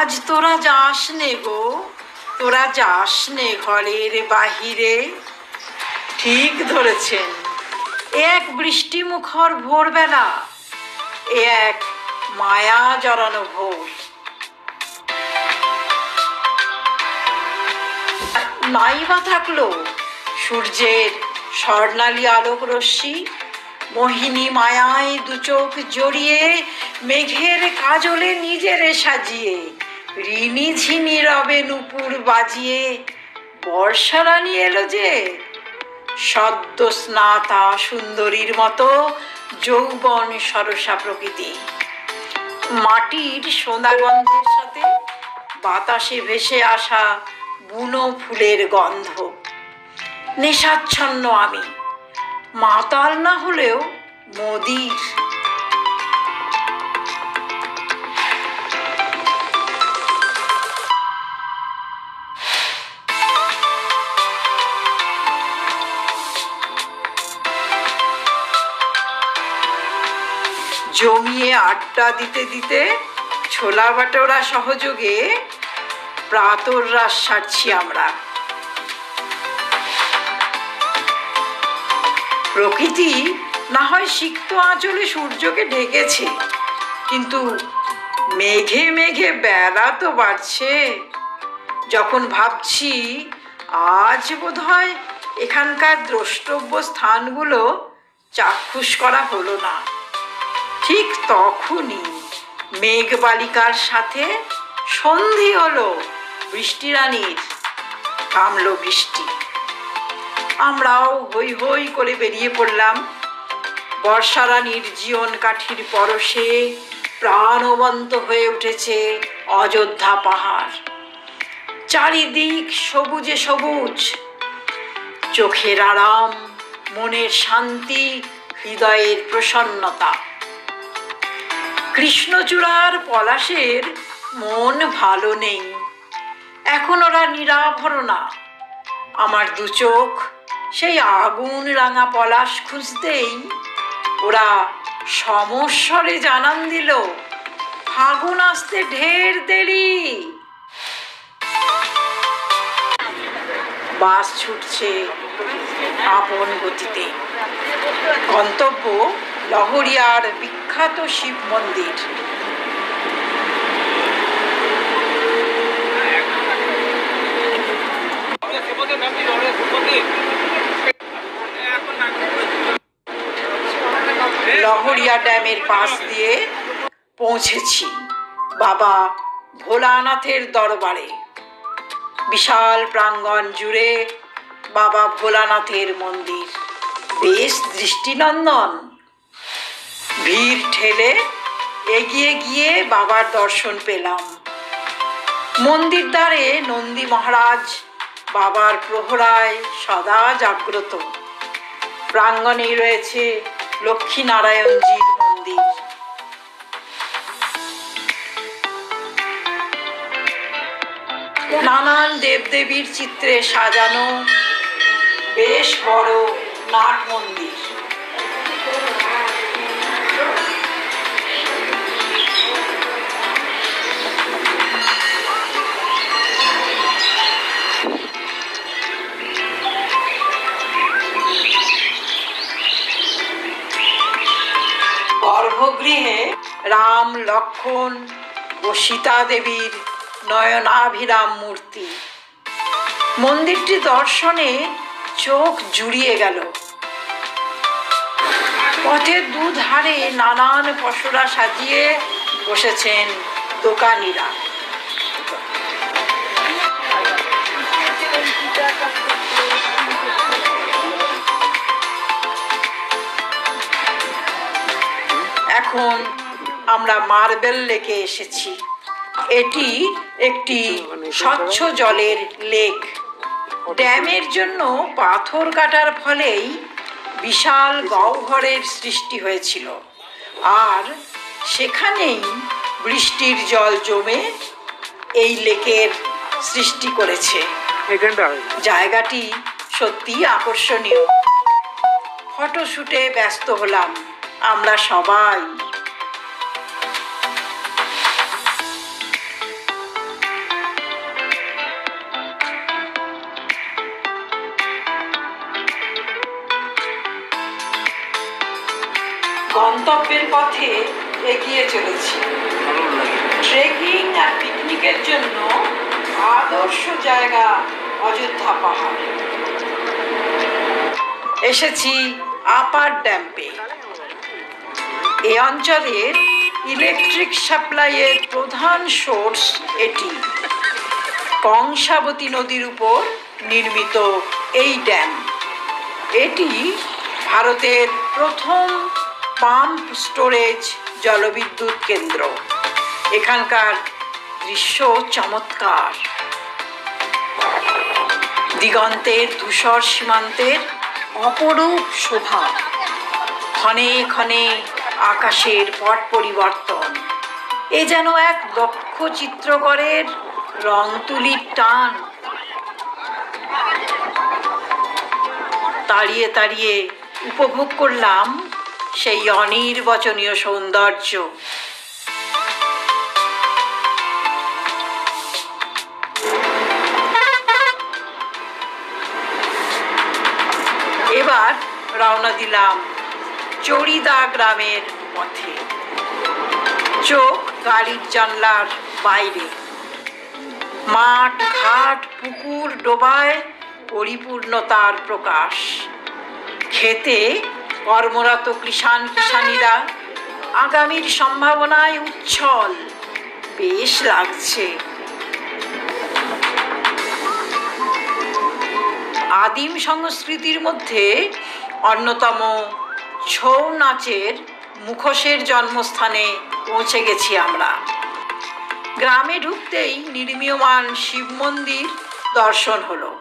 আজ তোরা যাস নে গো, তোরা যাস নে ঘরের বাহিরে। ঠিক ধরেছেন, এক বৃষ্টি মুখর ভোরবেলা, এ এক মায়া জড়ানো ভোর। নাই বা থাকলো সূর্যের স্বর্ণালী আলোক রশ্মি, মোহিনী মায়ায় দু চোখ জড়িয়ে, মেঘের কাজলে নিজেরে সাজিয়ে, ঋণী ঝিনি রবে নূপুর বাজিয়ে, বর্ষা রানী এলো যে সদ্য স্নাতা সুন্দরীর মতো যৌবন সরসা প্রকৃতি। মাটির সোনা গন্ধের সাথে বাতাসে ভেসে আসা বুনো ফুলের গন্ধ। নেশাচ্ছন্ন আমি, মাতাল না হলেও মদির। জমিয়ে আড্ডা দিতে দিতে ছোলা বাটোরা সহযোগে প্রাতর রাস সারছি আমরা। প্রকৃতি না হয় সিক্ত আঁচলে সূর্যকে ঢেকেছে, কিন্তু মেঘে মেঘে বেলা তো বাড়ছে। যখন ভাবছি আজ বোধহয় এখানকার দ্রষ্টব্য স্থানগুলো চাক্ষুষ করা হলো না, ঠিক তখনই মেঘবালিকার সাথে সন্ধি হলো বৃষ্টি রানীর। থামলো বৃষ্টি, আমরাও হৈ হৈ করে বেরিয়ে পড়লাম। বর্ষা রানীর জীবন কাঠির পরশে প্রাণবন্ত হয়ে উঠেছে অযোধ্যা পাহাড়। চারিদিক সবুজে সবুজ, চোখের আরাম, মনের শান্তি, হৃদয়ের প্রসন্নতা। কৃষ্ণচূড়ার পলাশের মন ভালো নেই, এখন ওরা নিরাভরণা। আমার দু চোখ সেই আগুন রাঙা পলাশ খুঁজতেই ওরা সমস্বরে জানান দিল, ফাগুন আসতে ঢের দেরি। বাস ছুটছে আপন গতিতে। গন্তব্য লহরিয়ার বিখ্যাত শিব মন্দির। লহরিয়া ড্যামের পাশ দিয়ে পৌঁছেছি বাবা ভোলানাথের দরবারে। বিশাল প্রাঙ্গণ জুড়ে বাবা ভোলানাথের মন্দির, বেশ দৃষ্টিনন্দন। ভিড় ঠেলে এগিয়ে গিয়ে বাবার দর্শন পেলাম। মন্দির দ্বারে নন্দী মহারাজ বাবার প্রহরায় সদা জাগ্রত। প্রাঙ্গণেই রয়েছে লক্ষ্মীনারায়ণজির মন্দির। নানান দেবদেবীর চিত্রে সাজানো বেশ বড় নাট মন্দির। গর্ভগৃহে রাম, লক্ষ্মণ ও সীতা দেবীর নয়নাভিরাম মূর্তি। মন্দিরটি দর্শনে চোখ জুড়িয়ে গেল। পথের দুধারে নানান পসরা সাজিয়ে বসেছেন দোকানিরা। এখন আমরা মার্বেল লেকে এসেছি। এটি একটি স্বচ্ছ জলের লেক। ড্যামের জন্য পাথর কাটার ফলেই বিশাল গহ্বরের সৃষ্টি হয়েছিল, আর সেখানেই বৃষ্টির জল জমে এই লেকের সৃষ্টি করেছে। জায়গাটি সত্যি আকর্ষণীয়। ফটোশুটে ব্যস্ত হলাম আমরা সবাই। গন্তব্যের পথে এগিয়ে চলেছি। ট্রেকিং আর পিকনিকের জন্য আদর্শ জায়গা অযোধ্যা পাহাড়। এসেছি আপার ড্যাম্পে। এ অঞ্চলের ইলেকট্রিক সাপ্লাইয়ের প্রধান সোর্স এটি। কংসাবতী নদীর উপর নির্মিত এই ড্যাম, এটি ভারতের প্রথম পাম্প স্টোরেজ জলবিদ্যুৎ কেন্দ্র। এখানকার দৃশ্য চমৎকার। দিগন্তের ধূসর সীমান্তের অপরূপ শোভা, ক্ষণে ক্ষণে আকাশের পট পরিবর্তন। এ যেন এক দক্ষ চিত্রকরের রং তুলির টান। তাড়িয়ে তাড়িয়ে উপভোগ করলাম সেই অনির্বচনীয় সৌন্দর্য। এবার রওনা দিলাম চড়িদা গ্রামের পথে। চোখ গাড়ির জানলার বাইরে। মাঠ ঘাট পুকুর ডোবায় পরিপূর্ণতার প্রকাশ। খেতে কর্মরত কিষানীরা আগামীর সম্ভাবনায় উচ্ছল। বেশ লাগছে। আদিম সংস্কৃতির মধ্যে অন্যতম ছৌ নাচের মুখোশের জন্মস্থানে পৌঁছে গেছি আমরা। গ্রামে ঢুকতেই নির্মীয়মান শিব মন্দির দর্শন হলো।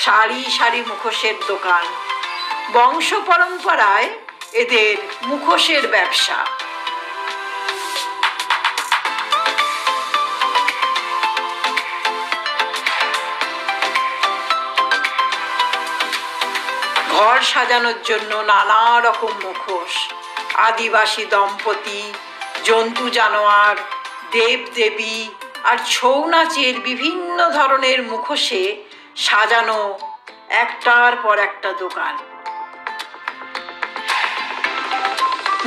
সারি সারি মুখোশের দোকান। বংশ পরম্পরায় এদের মুখোশের ব্যবসা। ঘর সাজানোর জন্য নানা রকম মুখোশ। আদিবাসী দম্পতি, জন্তু জানোয়ার, দেব দেবী আর ছৌ নাচের বিভিন্ন ধরনের মুখোশে সাজানো একটার পর একটা দোকান।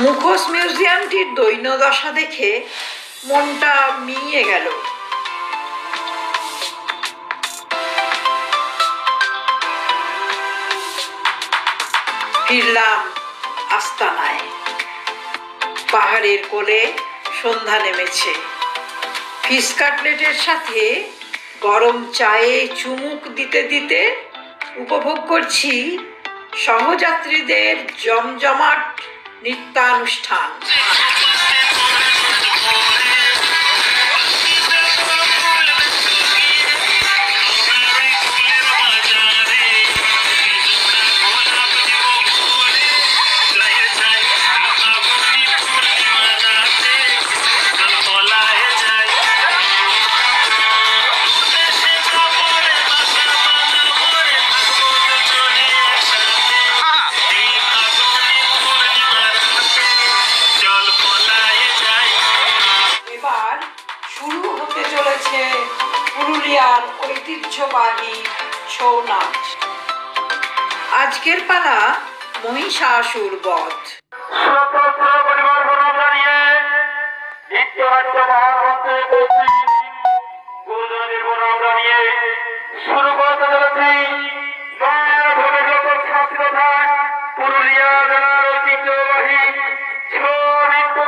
মুখোশ মিউজিয়ামটির দৈন্যদশা দেখে মনটা মিইয়ে গেল। ফিরলাম আস্তানায়। পাহাড়ের কোলে সন্ধ্যা নেমেছে। ফিশ কাটলেটের সাথে গরম চায়ে চুমুক দিতে দিতে উপভোগ করছি সহযাত্রীদের জমজমাট নৃত্যানুষ্ঠান। পুরুলিয়ার ঐতিহ্যবাহী ছৌ নাচ। আজকের পালা মহিষাসুর বধ। পুরুলিয়া জেলার ঐতিহ্যবাহী ছৌ নৃত্য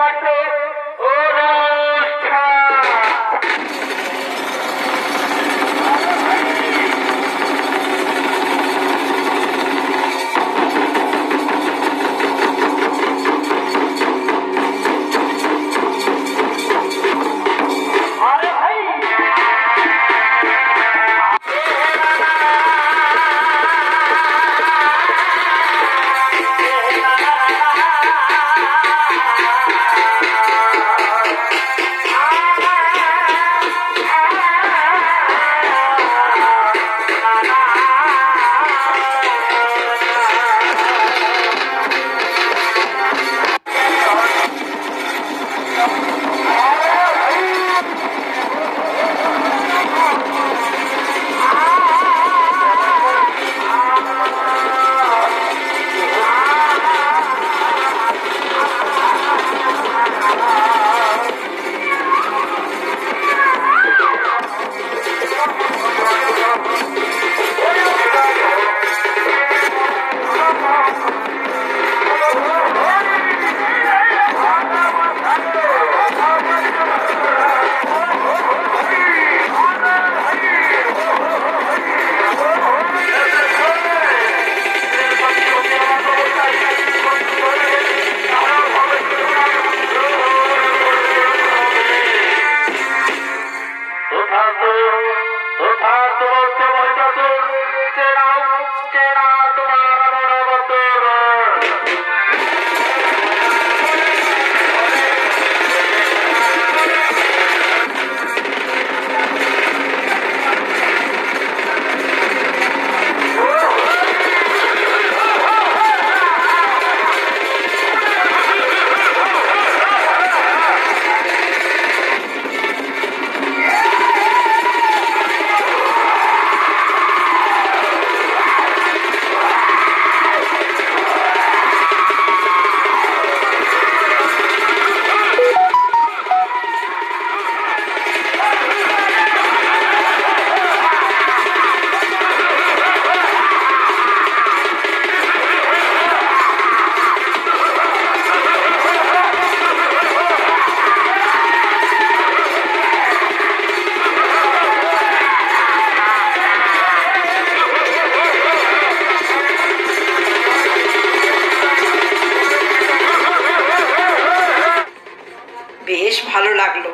ভালো লাগলো।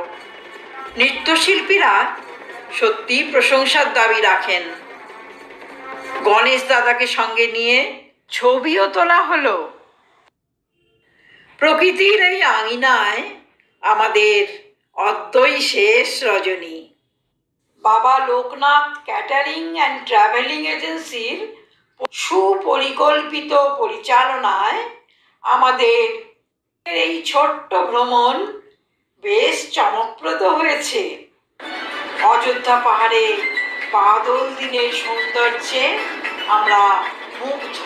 নৃত্যশিল্পীরা সত্যি প্রশংসার দাবি রাখেন। গণেশ দাদাকে সঙ্গে নিয়ে ছবিও তোলা হলো। প্রকৃতির এই আঙিনায় আমাদের অদ্যই শেষ রজনী। বাবা লোকনাথ ক্যাটারিং অ্যান্ড ট্রাভেলিং এজেন্সির সুপরিকল্পিত পরিচালনায় আমাদের এই ছোট্ট ভ্রমণ বেশ চমকপ্রদ হয়েছে। অযোধ্যা পাহাড়ে বাদল দিনের সৌন্দর্যে আমরা মুগ্ধ।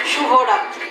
শুভরাত্রি।